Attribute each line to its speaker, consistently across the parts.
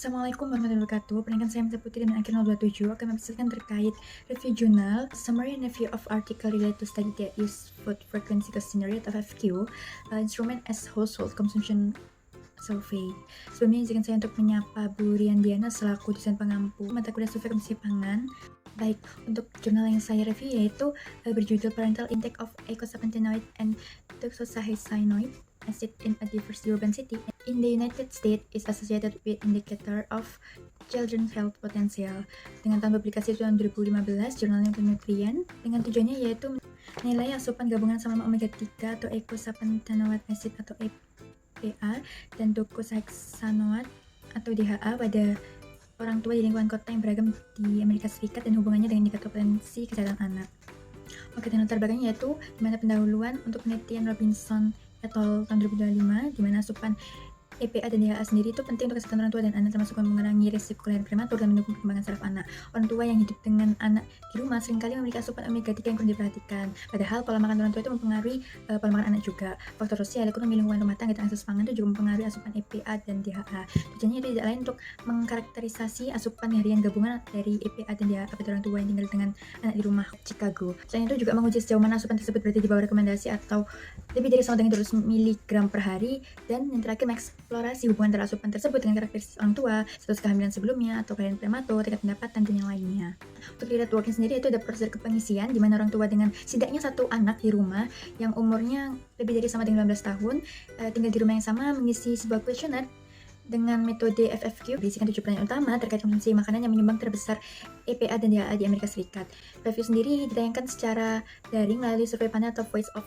Speaker 1: Assalamualaikum warahmatullahi wabarakatuh. Perkenalkan saya Misa Putri dan Akhir 027 akan membicarakan terkait review jurnal, summary and review of article related to study that use food frequency questionnaire atau FFQ, instrument as household consumption survey. Sebelumnya izinkan saya untuk menyapa Bu Rian Diana selaku dosen pengampu mata kuliah survei konsumsi pangan. Baik, untuk jurnal yang saya review yaitu berjudul Parental Intake of Eicosapentaenoid and Toxosahexaenoid acid in a diverse urban city in the United States is associated with indicator of children's health potential. Dengan tahun publikasi tahun 2015, jurnalnya Nutrient dengan tujuannya yaitu menilai asupan gabungan asam lemak omega 3 atau eicosapentaenoid acid atau EPA dan docosahexaenoid atau DHA pada orang tua di lingkungan kota yang beragam di Amerika Serikat dan hubungannya dengan indikator potensi kesehatan anak. Oke, dan latar belakangnya yaitu di mana pendahuluan untuk penelitian Robinson et al. Tahun 2025, di mana asupan EPA dan DHA sendiri itu penting untuk kesehatan orang tua dan anak, termasuk mengurangi risiko kelahiran prematur dan mendukung perkembangan saraf anak. Orang tua yang hidup dengan anak di rumah seringkali memiliki asupan omega 3 yang kurang diperhatikan. Padahal pola makan orang tua itu mempengaruhi pola makan anak juga. Faktor sosial, ekonomi, lingkungan rumah tangga, dan akses pangan itu juga mempengaruhi asupan EPA dan DHA. Tujuannya itu tidak lain untuk mengkarakterisasi asupan harian gabungan dari EPA dan DHA pada orang tua yang tinggal dengan anak di rumah Chicago. Selain itu juga menguji sejauh mana asupan tersebut berada di bawah rekomendasi atau lebih dari sama dengan 200 mg per hari, dan yang terakhir mengeksplorasi hubungan antara asupan tersebut dengan karakteristik orang tua, status kehamilan sebelumnya atau kelahiran prematur, tingkat pendapatan, dan yang lainnya. Untuk data working sendiri itu ada proses kepengisian di mana orang tua dengan setidaknya satu anak di rumah yang umurnya lebih dari sama dengan 19 tahun tinggal di rumah yang sama mengisi sebuah kuesioner dengan metode FFQ berisikan 7 pertanyaan utama terkait konsumsi makanan yang menyumbang terbesar EPA dan DHA di Amerika Serikat. Review sendiri ditayangkan secara daring melalui survei panel atau Voice of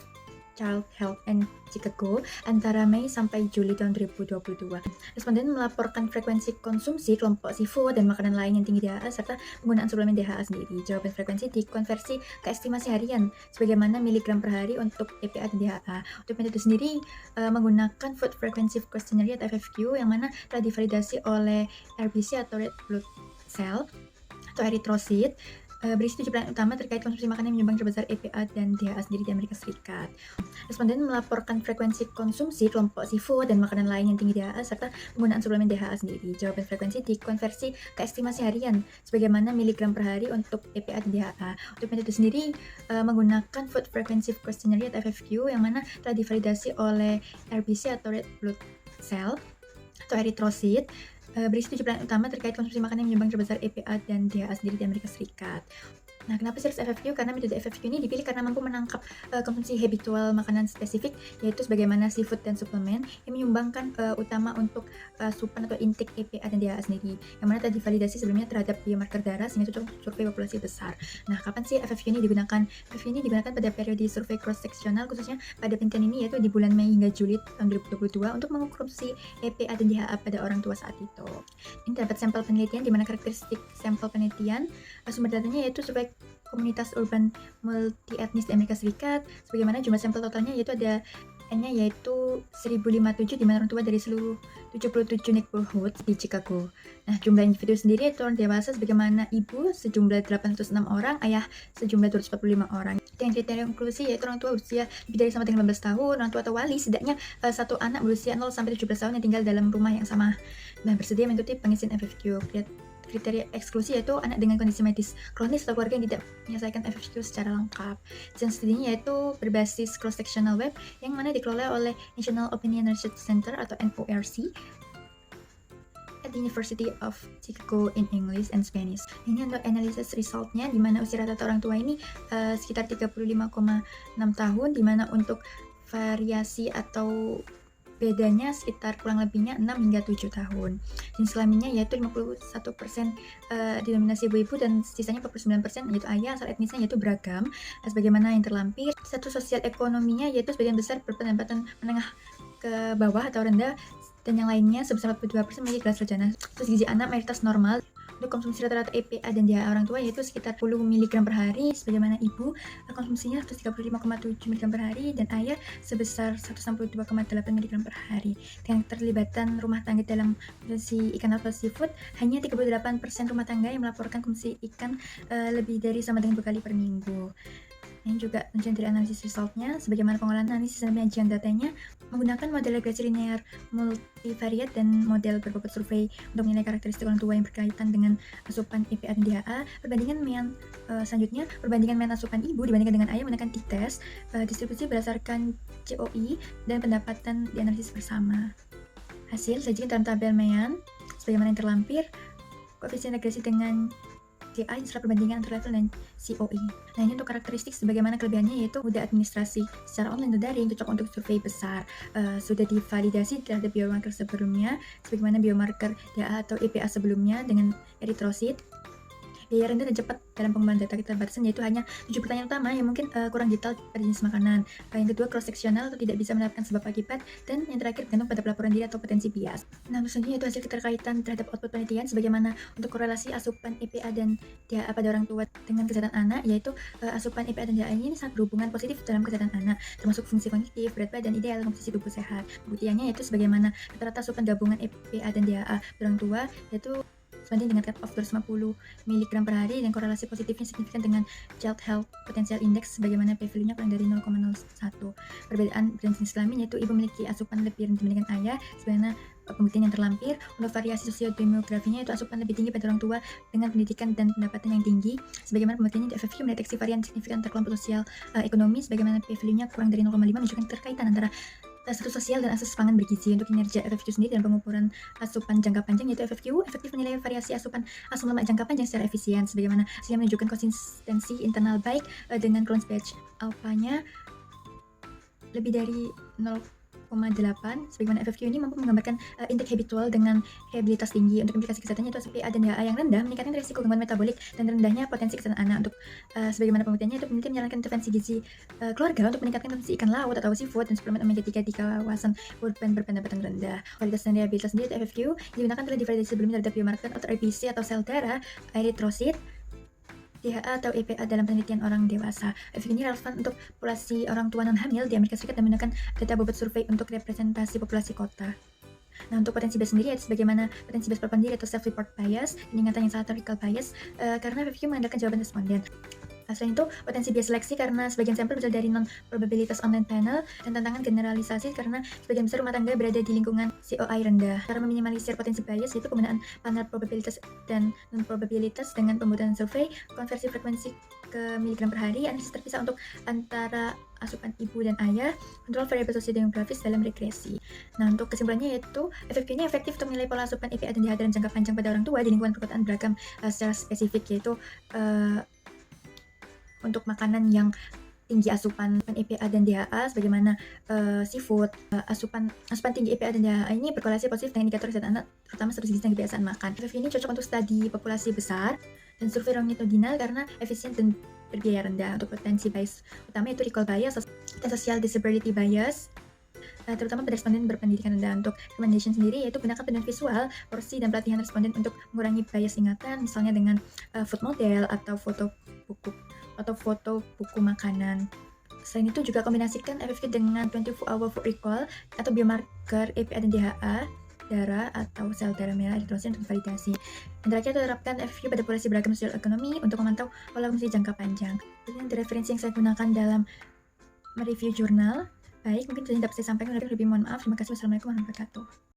Speaker 1: Child Health and Chicago antara Mei sampai Juli tahun 2022. Responden melaporkan frekuensi konsumsi kelompok seafood dan makanan lain yang tinggi DHA serta penggunaan suplemen DHA sendiri. Jawaban frekuensi dikonversi ke estimasi harian sebagaimana miligram per hari untuk EPA dan DHA. Untuk metode sendiri menggunakan Food Frequency Questionnaire atau FFQ yang mana telah divalidasi oleh RBC atau Red Blood Cell atau eritrosit. Berisi 7 pertanyaan utama terkait konsumsi makanan yang menyumbang terbesar EPA dan DHA sendiri di Amerika Serikat. Responden melaporkan frekuensi konsumsi kelompok seafood dan makanan lain yang tinggi DHA serta penggunaan suplemen DHA sendiri. Jawaban frekuensi dikonversi ke estimasi harian sebagaimana miligram per hari untuk EPA dan DHA. Untuk metode sendiri menggunakan Food Frequency Questionnaire atau FFQ yang mana telah divalidasi oleh RBC atau Red Blood Cell atau eritrosit. Berisi 7 pertanyaan utama terkait konsumsi makanan yang menyumbang terbesar EPA dan DHA sendiri di Amerika Serikat. Nah, kenapa sih harus FFQ? Karena metode FFQ ini dipilih karena mampu menangkap konsumsi habitual makanan spesifik, yaitu sebagaimana seafood dan suplemen yang menyumbangkan utama untuk asupan atau intake EPA dan DHA sendiri, yang mana telah divalidasi sebelumnya terhadap biomarker darah sehingga cocok untuk survei populasi besar. Nah, kapan sih FFQ ini digunakan? FFQ ini digunakan pada periode survei cross-sectional, khususnya pada penelitian ini yaitu di bulan Mei hingga Juli tahun 2022 untuk mengukur konsumsi EPA dan DHA pada orang tua saat itu. Ini dapat sampel penelitian di mana karakteristik sampel penelitian sumber datanya yaitu survei komunitas urban multi etnis di Amerika Serikat, sebagaimana jumlah sampel totalnya yaitu ada N-nya yaitu 1057 di mana orang tua dari seluruh 77 neighborhood di Chicago. Nah, jumlah individu sendiri yaitu orang dewasa sebagaimana ibu sejumlah 806 orang, ayah sejumlah 245 orang. Dengan kriteria inklusi yaitu orang tua usia lebih dari sama dengan 15 tahun, orang tua atau wali setidaknya satu anak berusia 0 sampai 17 tahun yang tinggal dalam rumah yang sama. Nah, bersedia mengikuti pengisian FFQ. Kriteria eksklusi yaitu anak dengan kondisi medis kronis atau keluarga yang tidak menyelesaikan FFQ secara lengkap. Desain studinya yaitu berbasis cross-sectional web yang mana dikelola oleh National Opinion Research Center atau NORC at the University of Chicago in English and Spanish. Ini untuk analisis resultnya di mana usia rata-rata orang tua ini sekitar 35,6 tahun, di mana untuk variasi atau bedanya sekitar kurang lebihnya 6 hingga 7 tahun. Jenis kelaminnya yaitu 51% didominasi ibu-ibu dan sisanya 49% yaitu ayah. Asal etnisnya yaitu beragam. Sebagaimana yang terlampir, status sosial ekonominya yaitu sebagian besar berpendapatan menengah ke bawah atau rendah, dan yang lainnya sebesar 42% memiliki gelar sarjana. Terus gizi anak mayoritas normal. Untuk konsumsi rata-rata EPA dan DHA orang tua yaitu sekitar 10 mg per hari, sebagaimana ibu konsumsinya 135,7 mg per hari dan ayah sebesar 162,8 mg per hari. Dengan keterlibatan rumah tangga dalam konsumsi ikan atau seafood, hanya 38% rumah tangga yang melaporkan konsumsi ikan lebih dari sama dengan 2 kali per minggu. Ini juga tujuan dari analisis resultnya, sebagaimana pengolahan analisis dan penyajian datanya, menggunakan model regresi linear multivariat dan model berbobot survei untuk menilai karakteristik orang tua yang berkaitan dengan asupan IPA dan DHA. Selanjutnya, perbandingan mean asupan ibu dibandingkan dengan ayah menggunakan t-test, distribusi berdasarkan COI, dan pendapatan dianalisis bersama. Hasil sajikan dalam tabel mean, sebagaimana yang terlampir, koefisien regresi dengan CI setelah perbandingan antar level dan COI. Nah, ini untuk karakteristik sebagaimana kelebihannya yaitu mudah administrasi secara online atau daring, cocok untuk survei besar, sudah divalidasi terhadap biomarker sebelumnya sebagaimana biomarker DHA atau EPA sebelumnya dengan eritrosit. Biaya rendah dan cepat dalam pengembangan data keterbatasan, yaitu hanya 7 pertanyaan utama yang mungkin kurang detail pada jenis makanan. Yang kedua, cross sectional atau tidak bisa menerapkan sebab akibat, dan yang terakhir bergantung pada pelaporan diri atau potensi bias. Nah, selanjutnya itu hasil keterkaitan terhadap output penelitian sebagaimana untuk korelasi asupan EPA dan DHA pada orang tua dengan kesehatan anak, yaitu asupan EPA dan DHA ini sangat berhubungan positif dalam kesehatan anak, termasuk fungsi kognitif, berat badan ideal, komposisi tubuh sehat. Buktiannya yaitu sebagaimana rata-rata asupan gabungan EPA dan DHA pada orang tua yaitu sebanding dengan cut-off 250 mg per hari, dan korelasi positifnya signifikan dengan Child Health Potential Index sebagaimana p-value-nya kurang dari 0,01. Perbedaan jenis kelamin yaitu ibu memiliki asupan lebih rendah dibandingkan ayah, sebagaimana pembuktian yang terlampir. Untuk variasi sosiodemografinya itu asupan lebih tinggi pada orang tua dengan pendidikan dan pendapatan yang tinggi, sebagaimana pembuktiannya di FFQ mendeteksi varian signifikan antar kelompok sosial ekonomi, sebagaimana p-value-nya kurang dari 0,5 menunjukkan keterkaitan antara status sosial dan akses pangan bergizi. Untuk kinerja FFQ sendiri dan pengukuran asupan jangka panjang yaitu FFQ efektif menilai variasi asupan asam lemak jangka panjang secara efisien, sebagaimana hasilnya menunjukkan konsistensi internal baik dengan Clone batch alpha-nya lebih dari 0,8, sebagaimana FFQ ini mampu menggambarkan indeks habitual dengan reliabilitas tinggi. Untuk implikasi kesehatannya itu EPA dan DHA yang rendah meningkatkan risiko gangguan metabolik dan rendahnya potensi kesehatan anak. Untuk sebagaimana pembuktiannya itu peneliti menjalankan intervensi gizi keluarga untuk meningkatkan konsumsi ikan laut atau seafood dan suplemen omega 3 di kawasan urban berpendapatan rendah. Kualitas dan reliabilitas sendiri FFQ digunakan telah divalidasi sebelumnya terhadap biomarker atau RBC atau sel darah, eritrosit, DHA atau EPA dalam penelitian orang dewasa. FFQ ini relevan untuk populasi orang tua non-hamil di Amerika Serikat dan menggunakan data bobot survei untuk representasi populasi kota. Nah, untuk potensi bias sendiri, sebagaimana potensi bias pelaporan diri atau self-report bias, ingatan yang salah atau recall bias, karena FFQ mengandalkan jawaban responden. Selain itu, potensi bias seleksi karena sebagian sampel berasal dari non-probabilitas online panel, dan tantangan generalisasi karena sebagian besar rumah tangga berada di lingkungan COI rendah. Cara meminimalisir potensi bias yaitu penggunaan panel probabilitas dan non-probabilitas dengan pembuatan survei, konversi frekuensi ke miligram per hari, analisis terpisah untuk antara asupan ibu dan ayah, kontrol variabel sosiodemografis dalam regresi. Nah, untuk kesimpulannya yaitu FFQ ini efektif untuk menilai pola asupan EPA dan DHA dalam jangka panjang pada orang tua di lingkungan perkotaan beragam secara spesifik, yaitu untuk makanan yang tinggi asupan EPA dan DHA sebagaimana seafood, asupan tinggi EPA dan DHA ini berkorelasi positif dengan indikator kesehatan anak, terutama status gizi dan kebiasaan makan. FFQ ini cocok untuk studi populasi besar dan survei longitudinal karena efisien dan berbiaya rendah. Untuk potensi bias utama yaitu recall bias dan social disability bias, terutama pada responden berpendidikan rendah. Untuk recommendation sendiri yaitu gunakan panduan visual, porsi, dan pelatihan responden untuk mengurangi bias ingatan, misalnya dengan food model atau foto buku makanan. Selain itu juga kombinasikan FFQ dengan 24-hour food recall atau biomarker EPA dan DHA darah atau sel darah merah eritrosit untuk validasi. Dan terakhir, terapkan FFQ pada populasi beragam sosial ekonomi untuk memantau pola konsumsi jangka panjang. Ini referensi yang saya gunakan dalam mereview jurnal. Baik, mungkin itu yang dapat saya sampaikan. Lebih mohon maaf. Terima kasih. Wassalamualaikum warahmatullahi wabarakatuh.